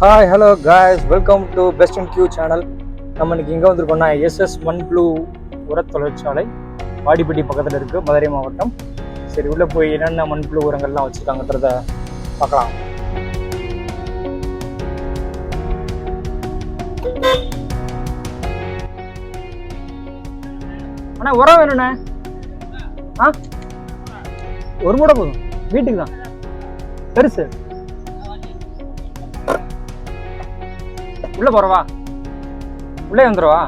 Hi, hello guys, welcome to Best in Q channel. நம்ம இன்னைக்கு எங்கே வந்திருக்கோம்னா SS மண்புழு உரத் தொழிற்சாலை வாடிப்பட்டி பக்கத்தில் இருக்குது, மதுரை மாவட்டம். சரி, உள்ளே போய் என்னென்ன மண்புழு உரங்கள்லாம் வச்சுருக்காங்கன்றத பார்க்கலாம். அண்ணா உரம் வேணுண்ணே. ஒரு மூடை போதும், வீட்டுக்கு தான் பெருசு. உள்ள போறவா, உள்ளே வந்துடுவா.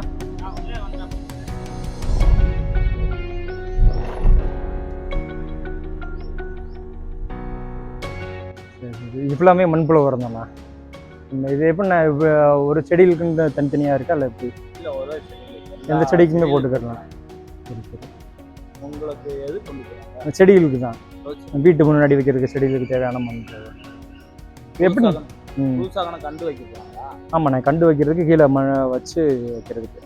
இப்பலாமே மண்புழு உரம் தானா? இது எப்படி ஒரு செடிகளுக்கு தனித்தனியா இருக்கா இல்லை எப்படி? எந்த செடிக்குமே போட்டுக்கலாம். சரி சரி, உங்களுக்கு எது கொண்டு செடிகளுக்கு தான், வீட்டுக்கு முன்னாடி வைக்கிறதுக்கு செடிகளுக்கு தேவையான மண்புழு. எப்படி கண்டு வைக்கிறாங்களா? ஆமாண்ணே, கண்டு வைக்கிறதுக்கு கீழே வச்சு வைக்கிறதுக்கு.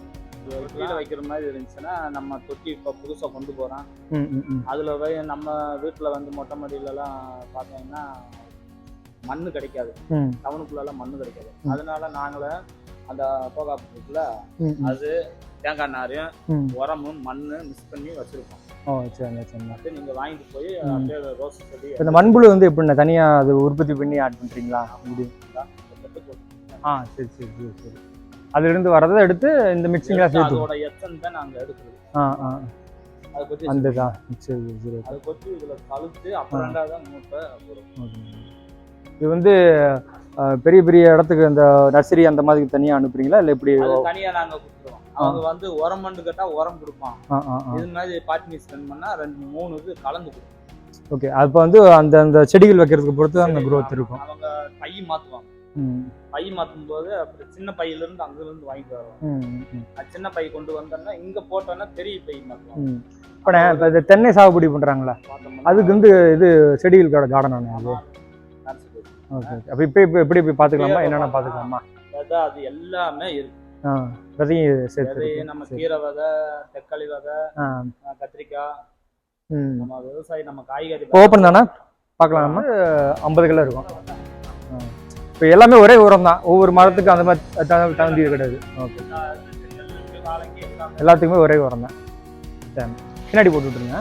கீழே வைக்கிற மாதிரி இருந்துச்சுன்னா நம்ம தொட்டி இப்போ புதுசாக கொண்டு போகிறோம். அதில் போய் நம்ம வீட்டில் வந்து மொட்டை மாடியிலலாம் பார்த்தீங்கன்னா மண்ணு கிடைக்காது, டவுனுக்குள்ளெல்லாம் மண்ணு கிடைக்காது. அதனால நாங்களே அந்த போகாப்பு இருக்குல்ல, அது தேங்காய் நாரையும் உரமும் மண்ணு மிக்ஸ் பண்ணி வச்சுருக்கோம். ஓ சரிங்க சரிங்க. அது நீங்கள் வாங்கிட்டு போய் அப்படியே ரோஸ் செடி. இந்த மண்புழு வந்து எப்படின்னா தனியாக அது உற்பத்தி பண்ணி ஆட் பண்ணுறீங்களா? சரி சரி சரி சரி. அதுலேருந்து வரதை எடுத்து இந்த மிக்சிங்லாம் சேர்த்து அதோட எச்சம் தான் நாங்கள் எடுக்கிறது. அதை கொத்தி அந்த தான். சரி சரி. அதை கொத்தி இதில் கழுத்து அப்புறம் தான் மூட்டை போடும். இது வந்து பெரிய பெரிய இடத்துக்கு இந்த நர்சரி அந்த மாதிரி தனியாக அனுப்புறீங்களா இல்லை எப்படி? தனியாக நாங்கள் கொடுத்துருவோம். அவங்க வந்து உரம் மண்டு கேட்டால் உரம் கொடுப்பான். இது மாதிரி பாட்னி ஸ்பெண்ட் பண்ணால் 2-3 இது கலந்து கொடுப்போம். ஓகே, அப்போ வந்து அந்த அந்த செடிகள் வைக்கிறதுக்கு பொறுத்து அந்த குரோத் இருக்கும். அவங்க பை மாற்றுவாங்க. பை மாற்றும் போது அப்புறம் சின்ன பையிலிருந்து அங்கிருந்து வாங்கிட்டு வருவோம். சின்ன பை கொண்டு வந்தோம்னா இங்கே போட்டோன்னா பெரிய பை மாற்றுவாங்க. இப்போ இந்த தென்னை சாகுபடி பண்ணுறாங்களா, அதுக்கு வந்து இது செடிகளோட கார்டன் அது. ஓகே, அப்போ இப்போ எப்படி போய் பார்த்துக்கலாமா, என்னென்ன பார்த்துக்கலாமா? அது எல்லாமே இருக்கு. விதையும் சேர்த்து நம்ம கீரை விதை, தக்காளி விதை, கத்திரிக்காய், நம்ம விவசாயி நம்ம காய்கறி ஓப்பன் தானே பார்க்கலாம். 50 கிலோ இருக்கும். இப்போ எல்லாமே ஒரே உரம் தான், ஒவ்வொரு மரத்துக்கு அந்த மாதிரி தகுதி கிடையாது. ஓகே, எல்லாத்துக்குமே ஒரே உரம் தான். பின்னாடி போட்டு விட்டுருங்க.